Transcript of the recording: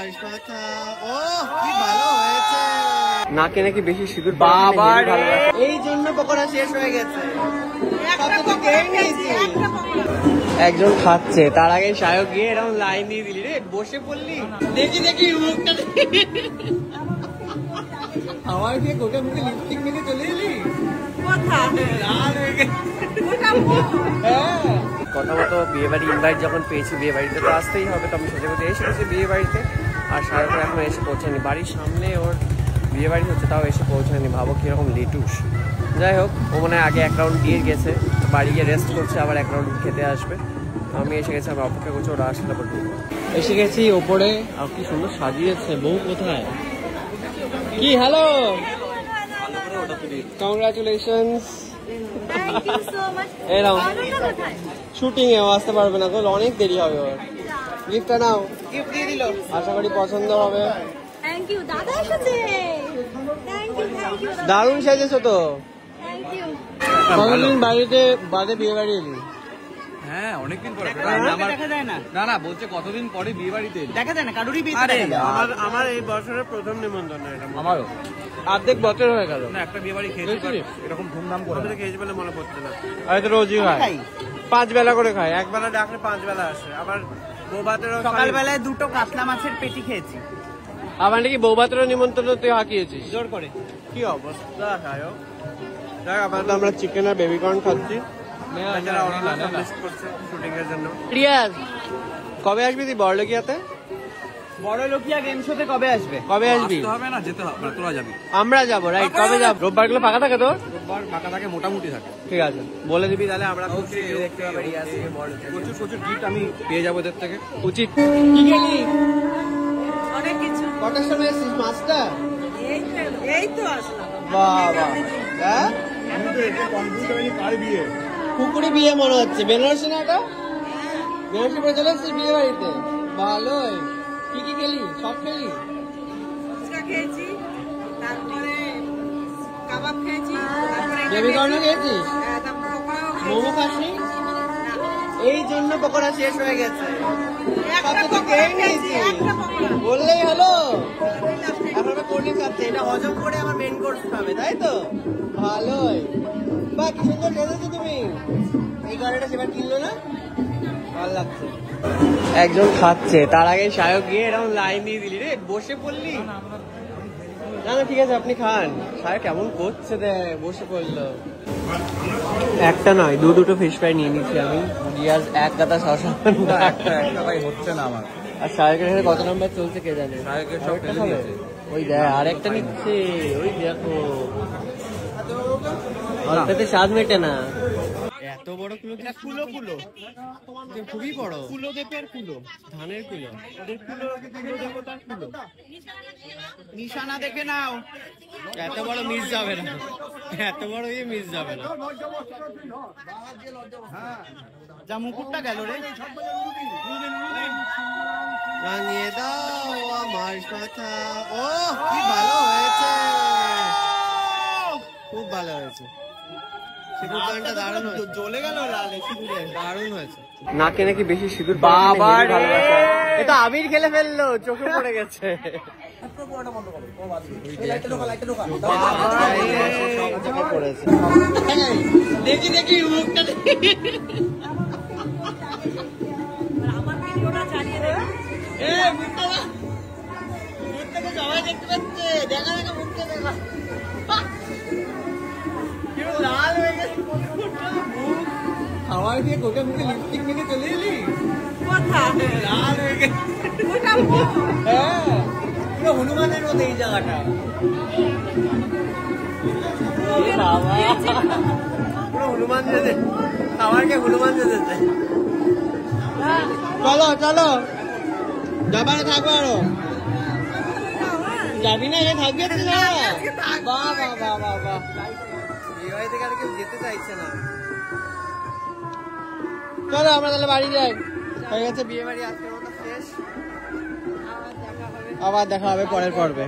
আমার কথা ও কি ভালো হয়েছে। নাকে নাকি বেশি সিঁদুর বাবা এই জন্য পকোড়া শেষ হয়ে গেছে। একজন খাচ্ছে তার আগে শায়ক গিয়ে এরকম লাইন দিয়ে দিলি রে, বসে পড়লি দেখি দেখি মুখটা আমার গিয়ে গোটা মুখে লিপস্টিক মেখে চলে এলি কথা মতো বিয়ে বাড়ি ইনভাইট যখন পেয়েছি, বিয়ে বাড়িতে তো আসতেই হবে, তো আমি সেটা করতে এসে গেছি বিয়ে বাড়িতে। আর শায়ক এখন এসে পৌঁছায়নি, বাড়ির সামনে ওর বিয়ে বাড়ি হচ্ছে তাও এসে পৌঁছায়নি। ভাবো কিরকম লেটুস। যাই হোক, ও মনে হয় আগে এক রাউন্ড দিয়ে গেছে, বাড়ি গিয়ে রেস্ট করছে, আবার এক রাউন্ড খেতে আসবে। আমি এসে গেছি, আমি অপেক্ষা করছি ওরা আসলে তারপর এসে গেছি ওপরে। আর কি সুন্দর সাজিয়েছে, বউ কোথায় কি? Hello, congratulations. এরাও শুটিং এ আসতে পারবে না, অনেক দেরি হবে ওর। গিফটটা নাও, গিফট দিয়ে দিল, আশা করি পছন্দ হবে। থ্যাংক ইউ দাদা এসেছে, থ্যাংক ইউ দারুণ সেজেছো তো। Thank you. কতদিন বাড়িতে বাদে বিয়ে বাড়ি এলি? হ্যাঁ অনেকদিন পরে দেখা যায় না। না না বলছে কতদিন পরে বিয়ে বাড়িতে দেখা যায় না কারোরই বিয়ে। আমার এই বছরের প্রথম নিমন্ত্রণ। আমারও অর্ধেক বছর হয়ে গেল না, একটা বিয়ে বাড়ি খেয়েছি এরকম ধুমধাম করে খেয়েছি বলে মনে পড়ছে না। হয়তো রোজই হয়, 5 বেলা করে খাই, এক বেলা ডাকলে 5 বেলা আসে। আবার বৌভাতেরও সকালবেলায় 2টো কাতলা মাছের পেটি খেয়েছি। আবার নাকি বৌভাতেরও নিমন্ত্রণ তুই হাঁকিয়েছিস জোর করে। কি অবস্থা খায়ও। দেখ আপাতত আমরা চিকেন আর বেবিকর্ন খাচ্ছি। কবে আসবি তুই বড়লোকিয়াতে? বড়লোকিয়া গেম শোতে কবে আসবে? কবে আসবি? হবে না, যেতে হবে, তোরা যাবি। আমরা যাবো, রাইট। কবে যাবো? রোববার গুলো ফাঁকা থাকে তো? রোববার ফাঁকা থাকে, মোটামুটি থাকে। ঠিক আছে, বলে দিবি তাহলে আমরা দেখতে পাবো। প্রচুর প্রচুর গিফট আমি পেয়ে যাবো এদের থেকে। উচিত। কি খেলি? অনেক কিছু। কটার সময় এসেছিস? 5টা? এই তো আসলাম। বাবা, হ্যাঁ পুকুরে বিয়ে মনে হচ্ছে। বেনারসি না এটা? বেনারসি পরে চলে এসেছিস বিয়ে বাড়িতে? ভালোই। কি কি খেলি? সব খেলি? ফুচকা খেয়েছি, তারপরে কাবাব খেয়েছি, বেবিকর্ন খেয়েছিস? তারপরে মোমো খাসনি? এই জন্য পকোড়া শেষ হয়ে গেছে। বললেই হলো। এখন আমরা কোল্ড ড্রিঙ্কস খাচ্ছি, এটা হজম করে আমার মেন কোর্স খাবে, তাই তো? ভালোই। বাহ, কি সুন্দর খেয়েছো তুমি। এই গাড়িটা সেবার কিনলো না? ভালো লাগছে। একজন খাচ্ছে তার আগে শায়ক গিয়ে এরকম লাইন দিয়ে দিলি রে, বসে পড়লি। না না ঠিক আছে, আপনি খান। শায়ক কেমন করছে দেখ, বসে পড়লো। একটা নয়, দুটো ফিশ ফ্রাই নিয়ে নিচ্ছি আমি। রিয়াজ এক গাদা শশা। একটা ভাই হচ্ছে না আমার। আর শায়কের এখানে কত নাম্বার চলছে কে জানে। শায়কের সব ফেলে দিয়েছে। ওই দেখ আরেকটা নিচ্ছে, ওই দেখো। অল্পতে স্বাদ মেটে না। এত বড় কুলো? কুলো কুলো খুবই বড়। কুলো দেবের কুলো, ধানের কুলো। ওদের কুলো কুলো দেবতার কুলো। নিশানা দেখে নাও। এত বড় মিস যাবে না, এত বড় ইয়ে মিস যাবে না। যা মুকুটটা গেল রে। রাঙিয়ে দাও আমার কথা ও কি ভালো হয়েছে, খুব ভালো হয়েছে। সিঁদুর গানটা দারুণ হয়েছে, জ্বলে গেল লালে সিঁদুরে, দারুণ হয়েছে। নাকে নাকি বেশি সিঁদুর বাবা রে, এটা আবির খেলে ফেললো, চোখে পড়ে গেছে। দেখি দেখি মুখটা আমার ভিডিওটা চালিয়ে দে। মুখটাকে সবাই দেখতে পাচ্ছে, দেখা দেখা মুখটা দেখা। লাল হয়ে গেছে আমার দিয়ে গোটা মুখে লিপস্টিক মেখে চলে এলি। লাল হয়ে গেছে। হ্যাঁ পুরো হনুমানের মতো এই জায়গাটা। বাবা পুরো হনুমান যেতে, আমাকে হনুমান যেতে। চলো চলো, যাবা না থাকবো আরো? যাবি না? থাকবে বাহ বাহ বাহ বাহ বাহ। বিয়ে বাড়ি থেকে আর কেউ যেতে চাইছে না। চলো আমরা তাহলে বাড়ি যাই, হয়ে গেছে বিয়ে বাড়ি আজকের মতো শেষ। আবার দেখা হবে পরের পর্বে।